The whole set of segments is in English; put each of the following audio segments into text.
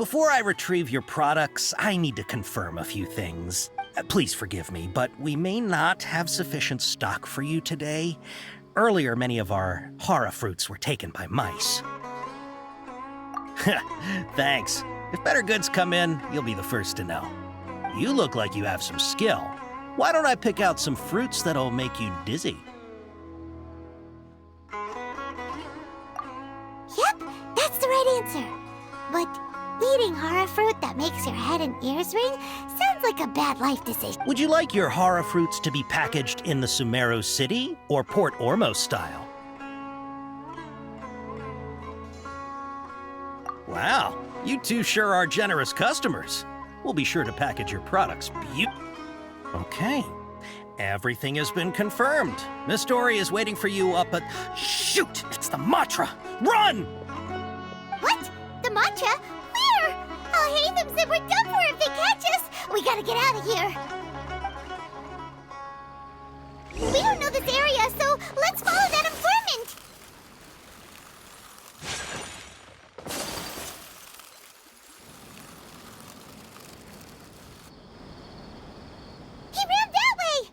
Before I retrieve your products, I need to confirm a few things. Please forgive me, but we may not have sufficient stock for you today. Earlier, many of our hara fruits were taken by mice. Thanks. If better goods come in, you'll be the first to know. You look like you have some skill. Why don't I pick out some fruits that'll make you dizzy? Yep, that's the right answer. But eating hara fruit that makes your head and ears ring sounds like a bad life decision. Would you like your hara fruits to be packaged in the Sumeru city or Port Ormos style? Wow, you two sure are generous customers. We'll be sure to package your products Okay, everything has been confirmed. Miss Dory is waiting for you up at... Shoot, it's the Matra! Run! What? The mantra? Where? Oh, Hatham said we're done for if they catch us. We gotta get out of here. We don't know this area, so let's follow that informant. He ran that way.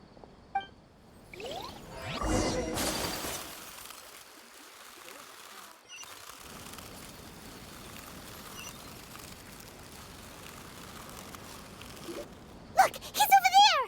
Look, he's over there!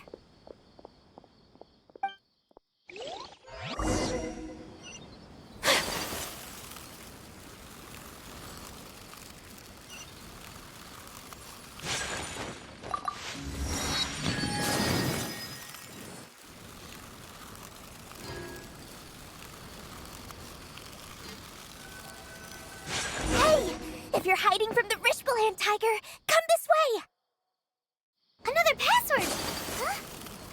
Hey! If you're hiding from the Rishbaland tiger, come this way! Another password! Huh?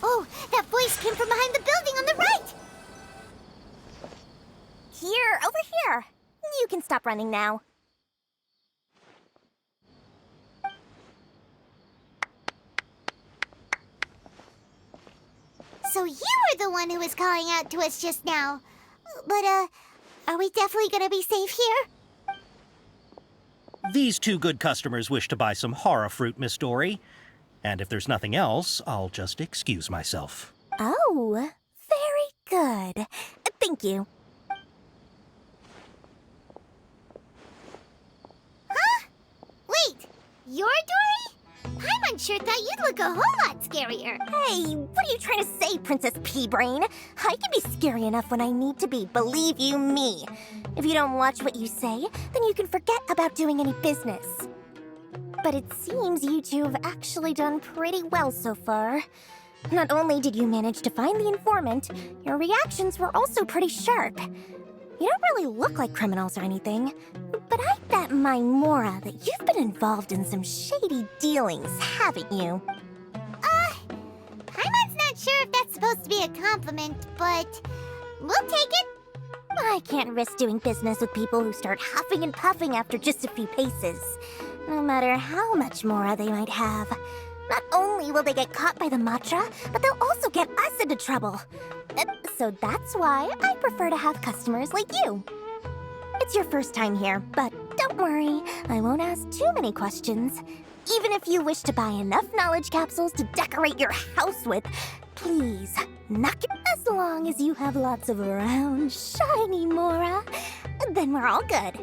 Oh, that voice came from behind the building on the right! Here, over here. You can stop running now. So you were the one who was calling out to us just now. But, are we definitely gonna be safe here? These two good customers wish to buy some hara fruit, Miss Dory. And if there's nothing else, I'll just excuse myself. Oh, very good. Thank you. Huh? Wait, you're Dory? Paimon sure thought you'd look a whole lot scarier. Hey, what are you trying to say, Princess Pea-Brain? I can be scary enough when I need to be, believe you me. If you don't watch what you say, then you can forget about doing any business. But it seems you two have actually done pretty well so far. Not only did you manage to find the informant, your reactions were also pretty sharp. You don't really look like criminals or anything, but I bet my Mora that you've been involved in some shady dealings, haven't you? Paimon's not sure if that's supposed to be a compliment, but we'll take it. I can't risk doing business with people who start huffing and puffing after just a few paces, no matter how much Mora they might have. Not only will they get caught by the Matra, but they'll also get us into trouble. So that's why I prefer to have customers like you. It's your first time here, but don't worry, I won't ask too many questions. Even if you wish to buy enough knowledge capsules to decorate your house with, please, knock it as long as you have lots of round, shiny Mora. Then we're all good.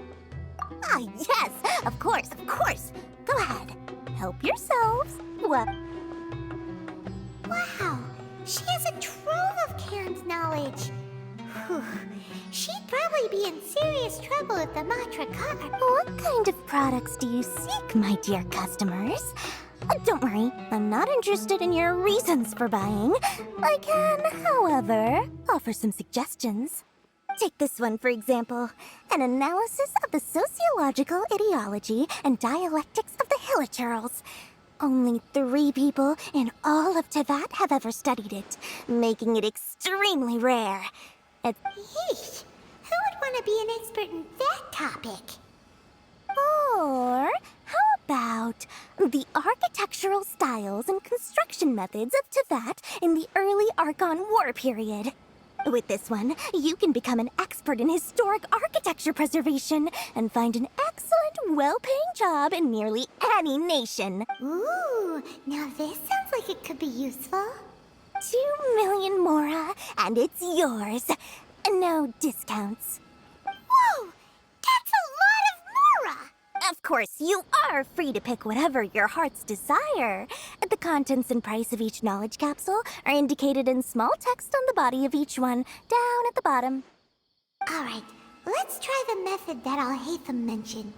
Ah, yes, of course, of course. Go ahead, help yourselves. What? Wow, she has a trove of canned knowledge. Whew. She'd probably be in serious trouble if the Matra caught her. What kind of products do you seek, my dear customers? Don't worry, I'm not interested in your reasons for buying. I can, however, offer some suggestions. Take this one, for example. An analysis of the sociological ideology and dialectics of the Hilichurls. Only 3 people in all of Teyvat have ever studied it, making it extremely rare. Yeesh, who would want to be an expert in that topic? Or how about the architectural styles and construction methods of Teyvat in the early Archon War period? With this one, you can become an expert in historic architecture preservation and find an excellent, well-paying job in nearly any nation. Ooh, now this sounds like it could be useful. 2 million mora, and it's yours. No discounts. Whoa! That's a lot of mora! Of course, you are free to pick whatever your heart's desire. The contents and price of each knowledge capsule are indicated in small text on the body of each one, down at the bottom. Alright, let's try the method that Al-Haytham mentioned.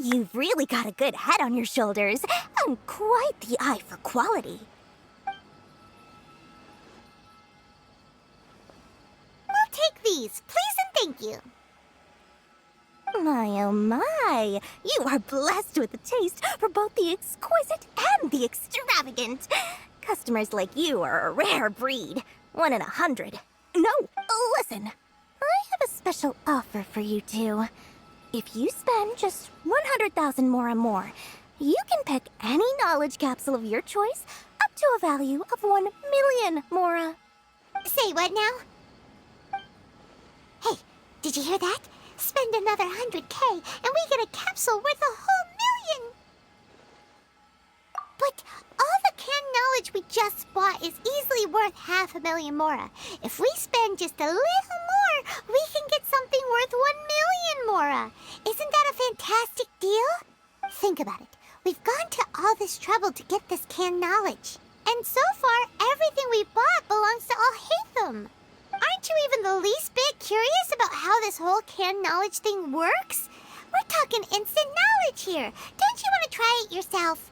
You've really got a good head on your shoulders, and quite the eye for quality. We'll take these, please and thank you. My oh my, you are blessed with a taste for both the exquisite and the extravagant. Customers like you are a rare breed, 1 in 100. No, listen, I have a special offer for you two. If you spend just 100,000 mora more, you can pick any knowledge capsule of your choice up to a value of 1 million mora. Say what now? Hey, did you hear that? Spend another 100K and we get a capsule worth a whole million! But all the canned knowledge we just bought is easily worth 500,000 mora. If we spend just a little more, we can get something worth 1 million mora. Isn't that a fantastic deal? Think about it. We've gone to all this trouble to get this canned knowledge. And so far, everything we bought belongs to Al-Haytham. Aren't you even the least bit curious about how this whole canned knowledge thing works? We're talking instant knowledge here. Don't you want to try it yourself?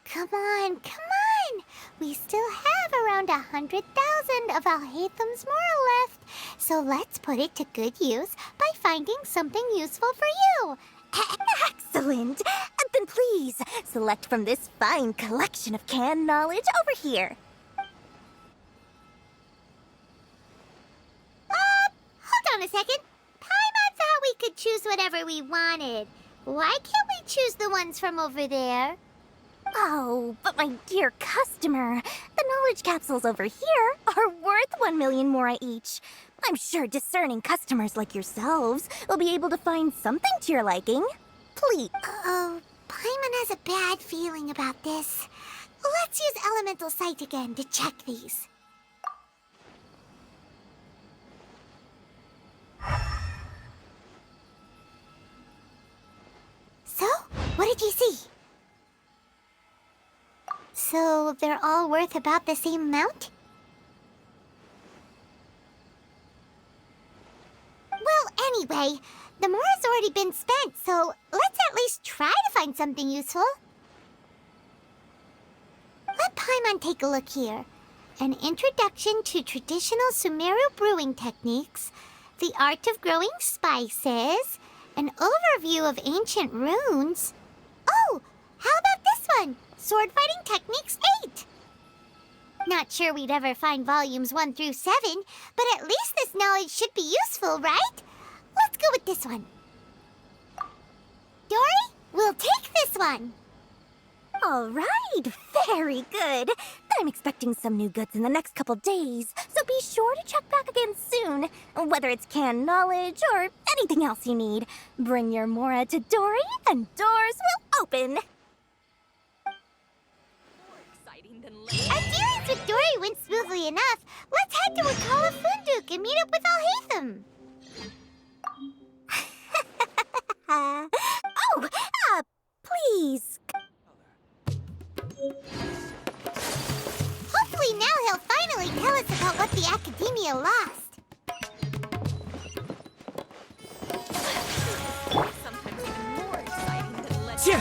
Come on, come on! We still have around 100,000 of Al-Haytham's mora left, so let's put it to good use by finding something useful for you. Excellent! Then please, select from this fine collection of canned knowledge over here. Hold on a second. Paimon thought we could choose whatever we wanted. Why can't we choose the ones from over there? Oh, but my dear customer, the knowledge capsules over here are worth 1 million mora each. I'm sure discerning customers like yourselves will be able to find something to your liking. Please. Oh, Paimon has a bad feeling about this. Let's use Elemental Sight again to check these. So, what did you see? So, they're all worth about the same amount? Well, anyway, the mora's already been spent, so let's at least try to find something useful. Let Paimon take a look here. An introduction to traditional Sumeru brewing techniques, the art of growing spices, an overview of ancient runes. Oh, how about this one? Sword Fighting Techniques 8. Not sure we'd ever find volumes 1 through 7, but at least this knowledge should be useful, right? Let's go with this one. Dory, we'll take this one. All right, very good. I'm expecting some new goods in the next couple days, so be sure to check back again soon. Whether it's canned knowledge or anything else you need, bring your mora to Dory and doors will open. Our dealings with Dory went smoothly enough. Let's head to Wakala Funduk and meet up with Al-Haytham. Please. Hopefully now he'll finally tell us about what the Academia lost. Sometimes even more exciting than letting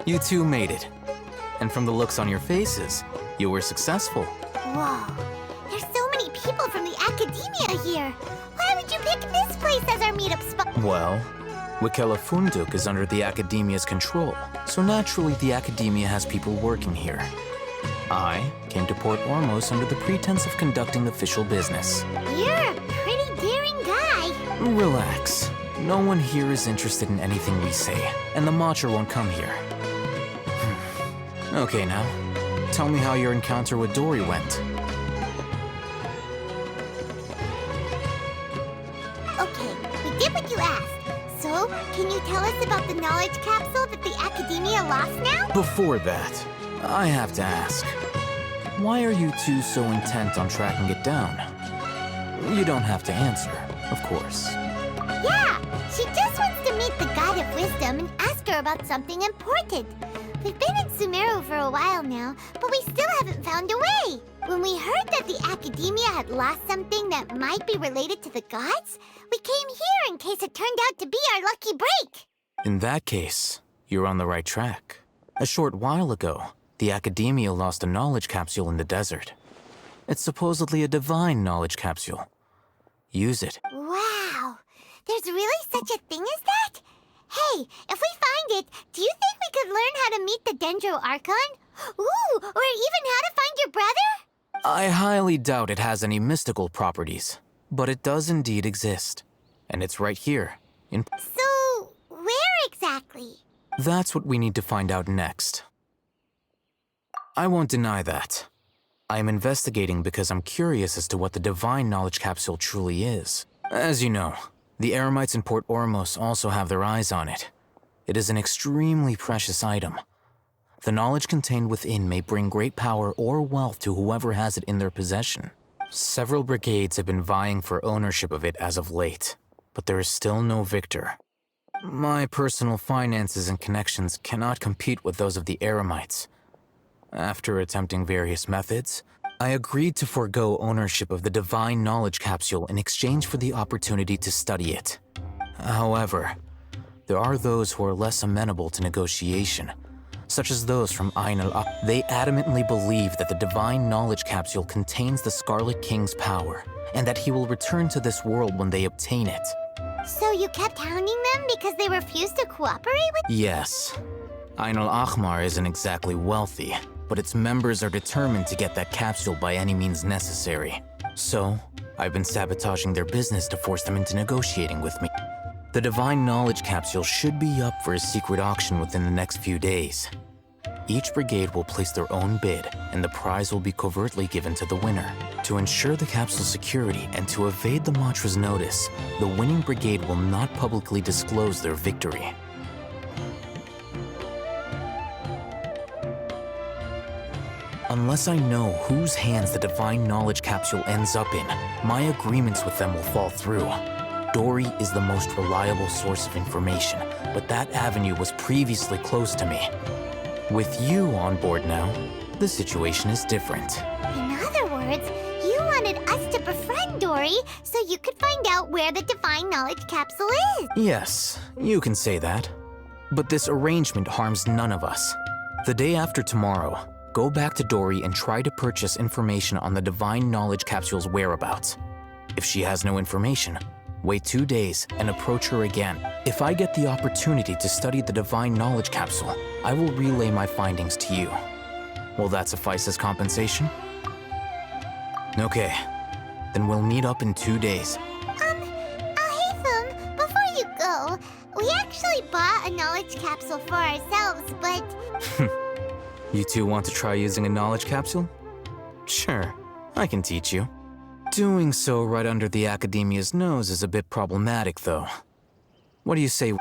You two made it. And from the looks on your faces, you were successful. Whoa. There's so many people from the academia here. Why would you pick this place as our meetup spot? Well, Wikela Funduk is under the academia's control, so naturally the academia has people working here. I came to Port Ormos under the pretense of conducting official business. You're a pretty daring guy. Relax. No one here is interested in anything we say, and the Matcha won't come here. Okay now, tell me how your encounter with Dory went. Okay, we did what you asked. So, can you tell us about the knowledge capsule that the academia lost now? Before that, I have to ask, why are you two so intent on tracking it down? You don't have to answer, of course. Yeah, she just wants to meet the God of Wisdom and ask her about something important. We've been in Sumeru for a while now, but we still haven't found a way. When we heard that the academia had lost something that might be related to the gods, we came here in case it turned out to be our lucky break. In that case, you're on the right track. A short while ago, the academia lost a knowledge capsule in the desert. It's supposedly a divine knowledge capsule. Use it. Wow, there's really such a thing as that? Hey, if we find it, do you think we could learn how to meet the Dendro Archon? Ooh, or even how to find your brother? I highly doubt it has any mystical properties, but it does indeed exist. And it's right here. So, where exactly? That's what we need to find out next. I won't deny that. I am investigating because I'm curious as to what the divine knowledge capsule truly is. As you know, the Eremites in Port Ormos also have their eyes on it. It is an extremely precious item. The knowledge contained within may bring great power or wealth to whoever has it in their possession. Several brigades have been vying for ownership of it as of late, but there is still no victor. My personal finances and connections cannot compete with those of the Eremites. After attempting various methods, I agreed to forego ownership of the divine knowledge capsule in exchange for the opportunity to study it. However, there are those who are less amenable to negotiation, such as those from Ain al-Aq. They adamantly believe that the divine knowledge capsule contains the Scarlet King's power, and that he will return to this world when they obtain it. So you kept hounding them because they refused to cooperate with— Yes. Ain al-Ahmar isn't exactly wealthy, but its members are determined to get that capsule by any means necessary. So, I've been sabotaging their business to force them into negotiating with me. The divine knowledge capsule should be up for a secret auction within the next few days. Each brigade will place their own bid, and the prize will be covertly given to the winner. To ensure the capsule's security and to evade the Matra's notice, the winning brigade will not publicly disclose their victory. Unless I know whose hands the divine knowledge capsule ends up in, my agreements with them will fall through. Dory is the most reliable source of information, but that avenue was previously closed to me. With you on board now, the situation is different. In other words, you wanted us to befriend Dory so you could find out where the divine knowledge capsule is. Yes, you can say that. But this arrangement harms none of us. The day after tomorrow, go back to Dory and try to purchase information on the divine knowledge capsule's whereabouts. If she has no information, wait 2 days and approach her again. If I get the opportunity to study the divine knowledge capsule, I will relay my findings to you. Will that suffice as compensation? Okay, then we'll meet up in 2 days. Hatham, before you go, we actually bought a knowledge capsule for ourselves, but— You two want to try using a knowledge capsule? Sure, I can teach you. Doing so right under the academia's nose is a bit problematic, though. What do you say?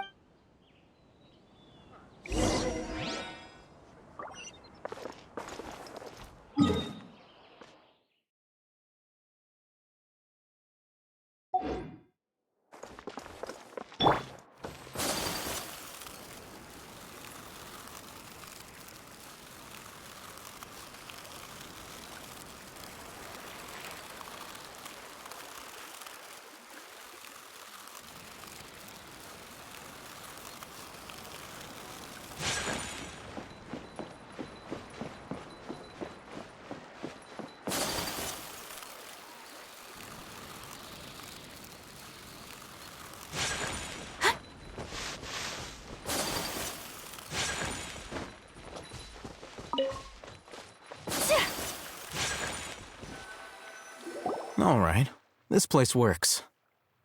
Alright, this place works.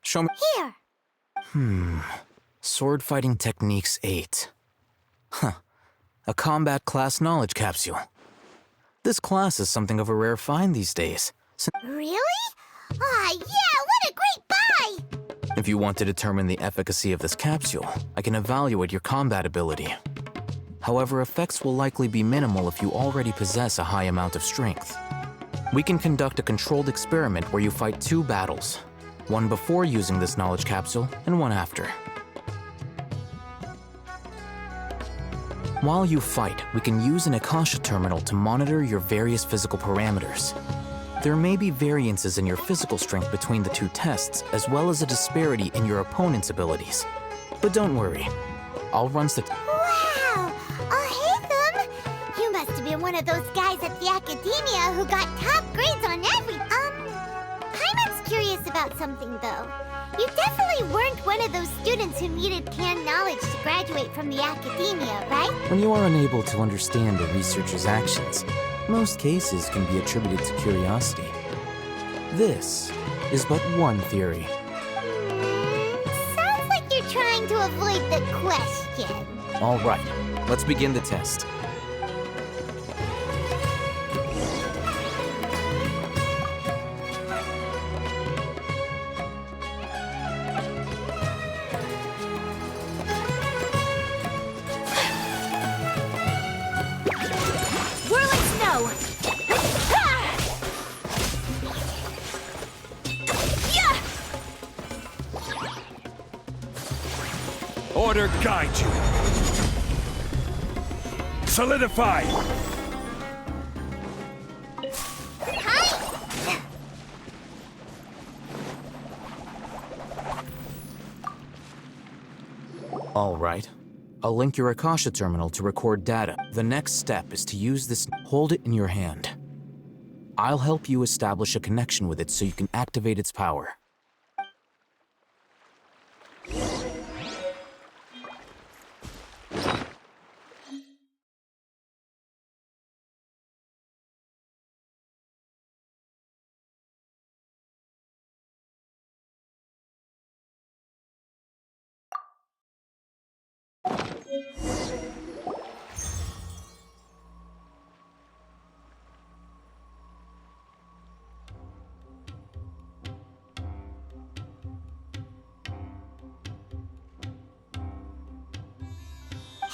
Show me. Here. Sword Fighting Techniques 8. Huh. A combat class knowledge capsule. This class is something of a rare find these days. Really? Ah, yeah, what a great buy! If you want to determine the efficacy of this capsule, I can evaluate your combat ability. However, effects will likely be minimal if you already possess a high amount of strength. We can conduct a controlled experiment where you fight 2 battles, one before using this knowledge capsule and one after. While you fight, we can use an Akasha terminal to monitor your various physical parameters. There may be variances in your physical strength between the 2 tests, as well as a disparity in your opponent's abilities. But don't worry, I'll run Wow! Oh, hey, them! You must have been one of those guys at the academia who got top grades on every... Paimon's curious about something, though. You definitely weren't one of those students who needed canned knowledge to graduate from the academia, right? When you are unable to understand a researcher's actions, most cases can be attributed to curiosity. This is but one theory. Sounds like you're trying to avoid the question. All right, let's begin the test. Whirling snow! Yeah! Order guide you. Solidify. All right. I'll link your Akasha terminal to record data. The next step is to use this. Hold it in your hand. I'll help you establish a connection with it so you can activate its power.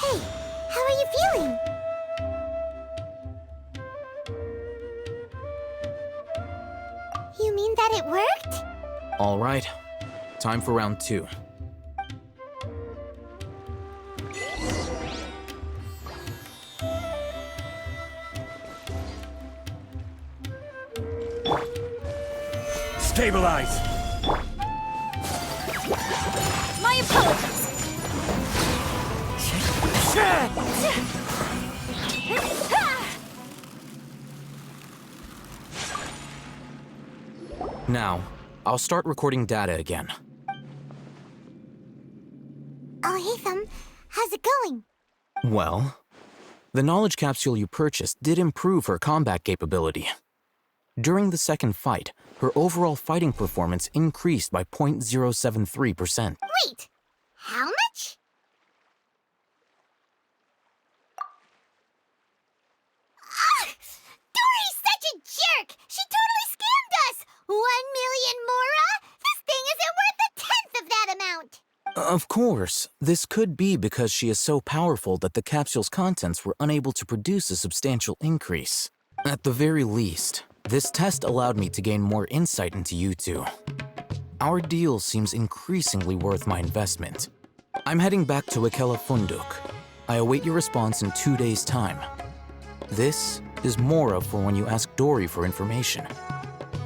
Hey, how are you feeling? You mean that it worked? All right. Time for round 2. Stabilize. My apologies! Now, I'll start recording data again. Oh, hey, Thumb. How's it going? Well, the knowledge capsule you purchased did improve her combat capability. During the second fight, her overall fighting performance increased by 0.073%. Wait, how much? Dory's such a jerk! She totally scammed us! 1 million mora? This thing isn't worth a tenth of that amount! Of course, this could be because she is so powerful that the capsule's contents were unable to produce a substantial increase. At the very least, this test allowed me to gain more insight into you two. Our deal seems increasingly worth my investment. I'm heading back to Ikela Funduk. I await your response in 2 days' time. This is Mora for when you ask Dory for information.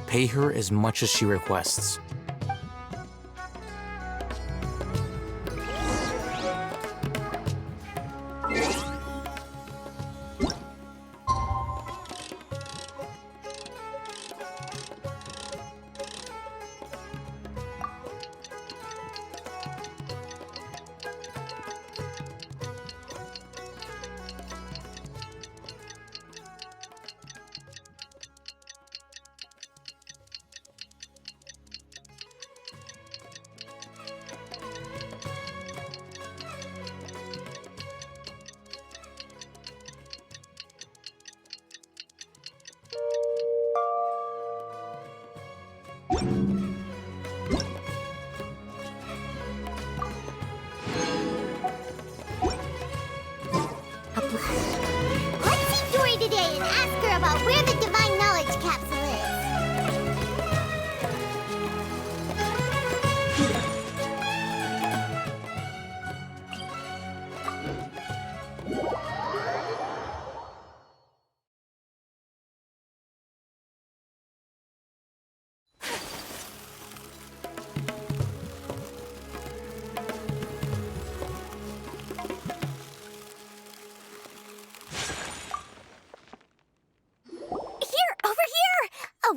Pay her as much as she requests. more about where the divine knowledge capsule is.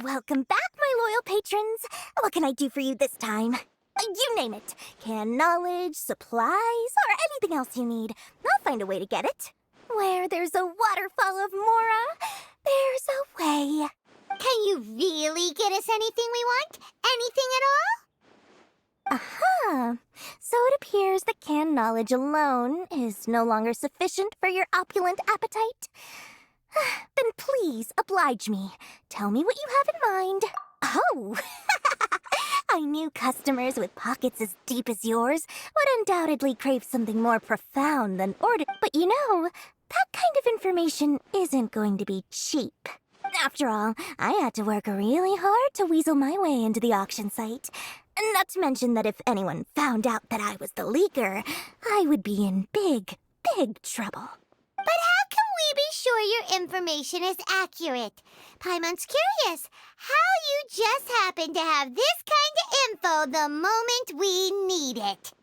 Welcome back, my loyal patrons. What can I do for you this time? You name it. Canned knowledge, supplies, or anything else you need. I'll find a way to get it. Where there's a waterfall of Mora, there's a way. Can you really get us anything we want? Anything at all? Aha! So it appears that canned knowledge alone is no longer sufficient for your opulent appetite. Then please oblige me. Tell me what you have in mind. Oh! I knew customers with pockets as deep as yours would undoubtedly crave something more profound than But you know, that kind of information isn't going to be cheap. After all, I had to work really hard to weasel my way into the auction site. Not to mention that if anyone found out that I was the leaker, I would be in big, big trouble. But how can we be sure your information is accurate? Paimon's curious how you just happen to have this kind of info the moment we need it.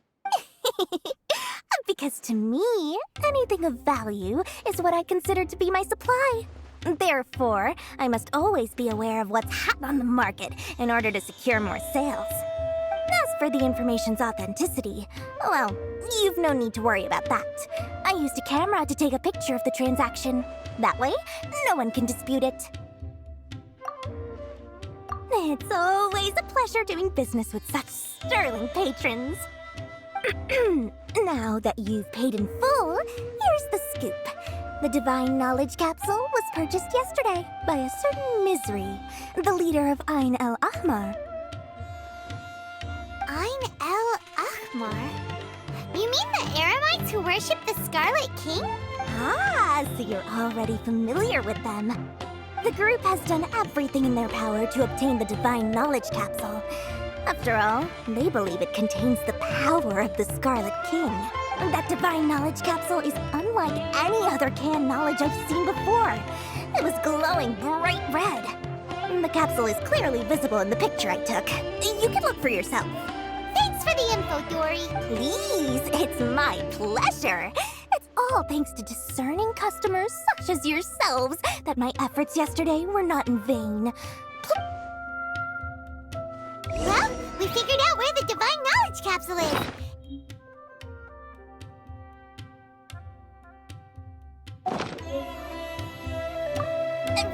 Because to me, anything of value is what I consider to be my supply. Therefore, I must always be aware of what's hot on the market in order to secure more sales. As for the information's authenticity, well, you've no need to worry about that. I used a camera to take a picture of the transaction. That way, no one can dispute it. It's always a pleasure doing business with such sterling patrons. Now that you've paid in full, here's the scoop. The Divine Knowledge Capsule was purchased yesterday by a certain Misery, the leader of Ain el-Ahmar. Ain el-Ahmar? You mean the Aramites who worship the Scarlet King? Ah, so you're already familiar with them. The group has done everything in their power to obtain the Divine Knowledge Capsule. After all, they believe it contains the power of the Scarlet King. That Divine Knowledge Capsule is unlike any other canned knowledge I've seen before. It was glowing bright red. The capsule is clearly visible in the picture I took. You can look for yourself. Thanks for the info, Dory. Please, it's my pleasure. It's all thanks to discerning customers such as yourselves that my efforts yesterday were not in vain. Well, we figured out where the Divine Knowledge Capsule is.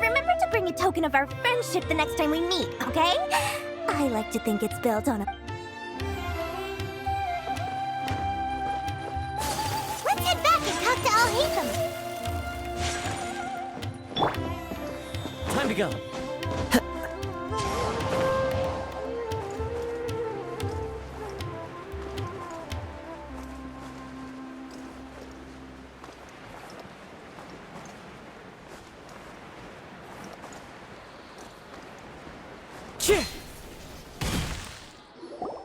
Remember to bring a token of our friendship the next time we meet, okay? I like to think it's built on a... Let's head back and talk to Al-Haytham. Time to go.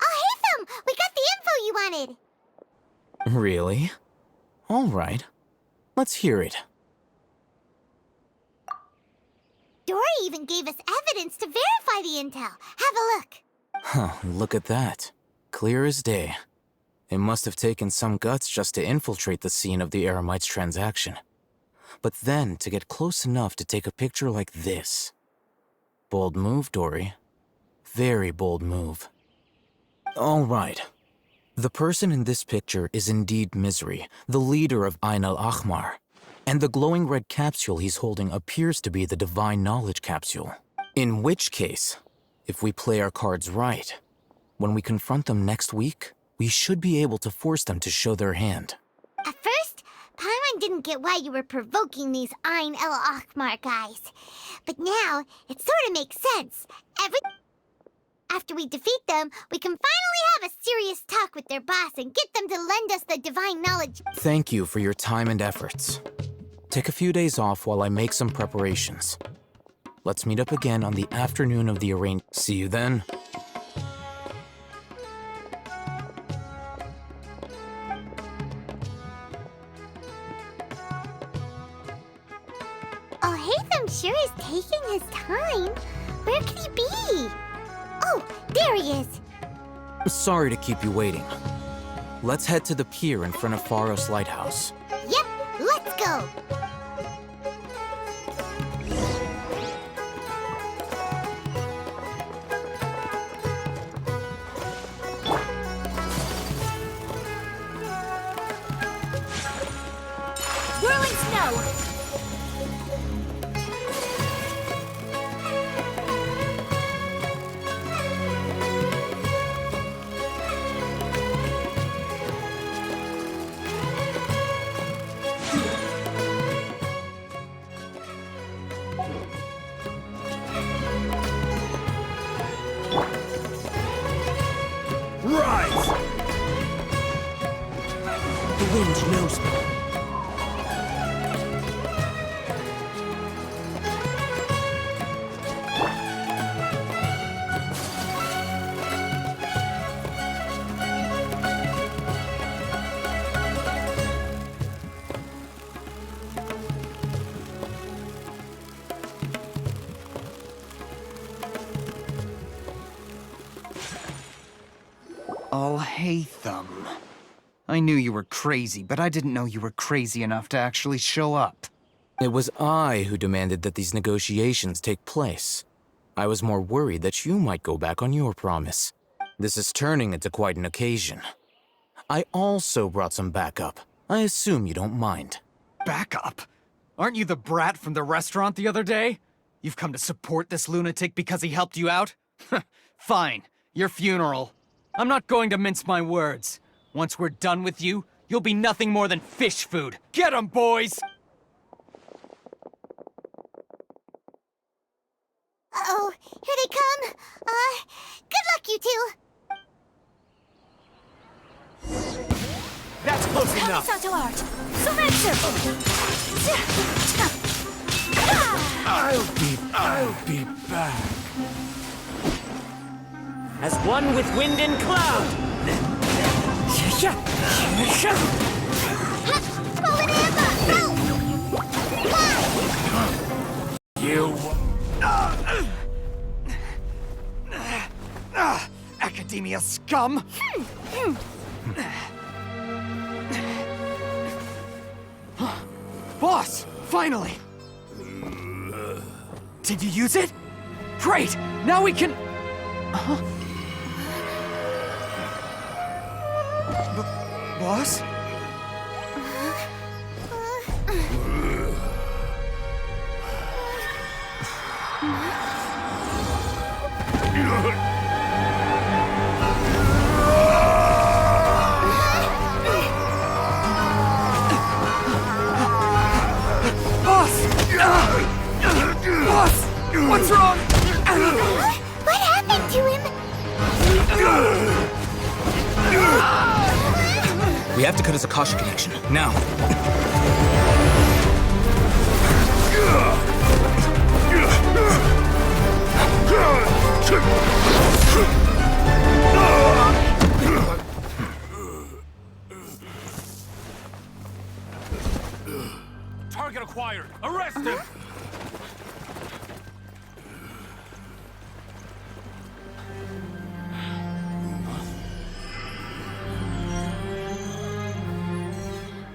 Al-Haytham! We got the info you wanted! Really? All right. Let's hear it. Dory even gave us evidence to verify the intel. Have a look. Huh, look at that. Clear as day. It must have taken some guts just to infiltrate the scene of the Eremites transaction. But then to get close enough to take a picture like this. Bold move, Dory. Very bold move. All right. The person in this picture is indeed Misery, the leader of Ain el-Ahmar. And the glowing red capsule he's holding appears to be the Divine Knowledge Capsule. In which case, if we play our cards right, when we confront them next week, we should be able to force them to show their hand. At first, Paimon didn't get why you were provoking these Ain el-Ahmar guys. But now, it sort of makes sense. After we defeat them, we can finally have a serious talk with their boss and get them to lend us the Divine Knowledge. Thank you for your time and efforts. Take a few days off while I make some preparations. Let's meet up again on the afternoon of the See you then. Oh, Hatham sure is taking his time. Where could he be? Oh, there he is. Sorry to keep you waiting. Let's head to the pier in front of Faros Lighthouse. Yep, let's go. Whirling snow! Rise! The wind knows me. Oh, Hatham. I knew you were crazy, but I didn't know you were crazy enough to actually show up. It was I who demanded that these negotiations take place. I was more worried that you might go back on your promise. This is turning into quite an occasion. I also brought some backup. I assume you don't mind. Backup? Aren't you the brat from the restaurant the other day? You've come to support this lunatic because he helped you out? Fine, your funeral. I'm not going to mince my words. Once we're done with you, you'll be nothing more than fish food. Get 'em, boys! Uh-oh, here they come. Good luck, you two. That's close enough. Sato art! Sumeru! I'll be back. As one with wind and cloud. Golden hammer! You... Academia scum! Boss! Finally! Did you use it? Great! Now we can... Boss? Boss! What's wrong? What happened to him? We have to cut his Akasha connection, now. Target acquired. Arrest him!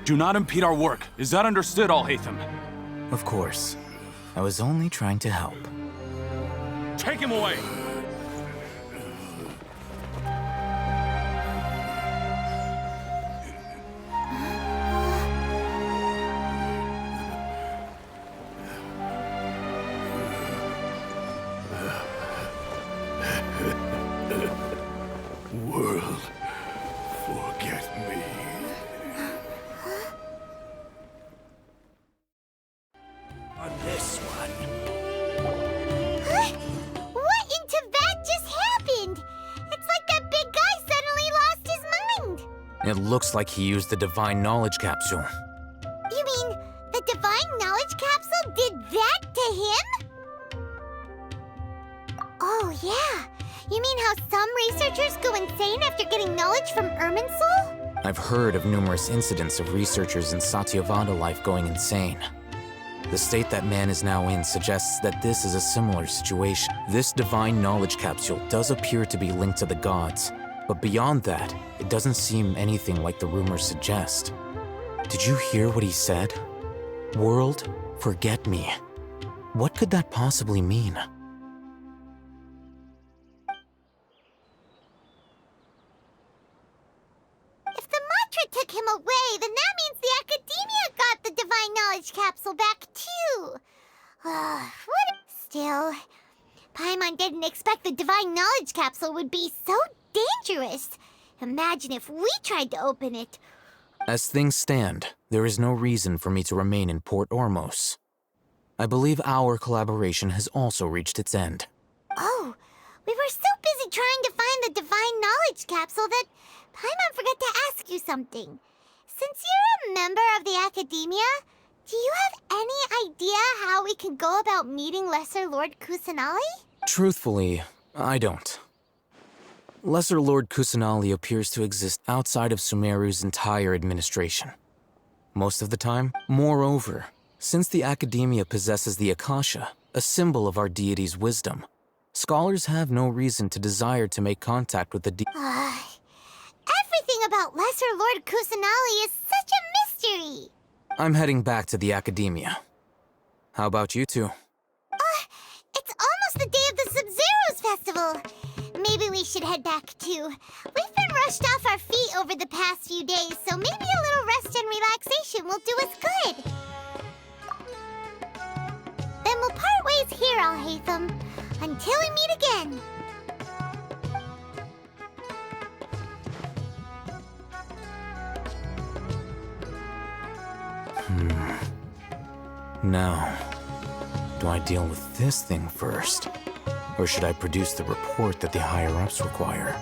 Do not impede our work. Is that understood, Al-Haytham? Of course. I was only trying to help. Take him away! World, forget me. On this one. What in Tibet just happened? It's like that big guy suddenly lost his mind. It looks like he used the divine knowledge capsule. You mean the divine You mean how some researchers go insane after getting knowledge from Irminsul? I've heard of numerous incidents of researchers in Satyavada life going insane. The state that man is now in suggests that this is a similar situation. This divine knowledge capsule does appear to be linked to the gods, but beyond that, it doesn't seem anything like the rumors suggest. Did you hear what he said? World, forget me. What could that possibly mean? If the mantra took him away, then that means the Academia got the divine knowledge capsule back too. Still, Paimon didn't expect the divine knowledge capsule would be so dangerous. Imagine if we tried to open it. As things stand, there is no reason for me to remain in Port Ormos. I believe our collaboration has also reached its end. Oh, we were so busy trying to find the divine knowledge capsule that Paimon forgot to ask you something. Since you're a member of the Academia, do you have any idea how we can go about meeting Lesser Lord Kusanali? Truthfully, I don't. Lesser Lord Kusanali appears to exist outside of Sumeru's entire administration. Most of the time, moreover, since the Academia possesses the Akasha, a symbol of our deity's wisdom, scholars have no reason to desire to make contact with the Everything about Lesser Lord Kusanali is such a mystery! I'm heading back to the Academia. How about you two? It's almost the day of the Sub-Zero's festival. Maybe we should head back too. We've been rushed off our feet over the past few days, so maybe a little rest and relaxation will do us good. Then we'll part ways here, Alhaitham, until we meet again. Now, do I deal with this thing first? Or should I produce the report that the higher-ups require?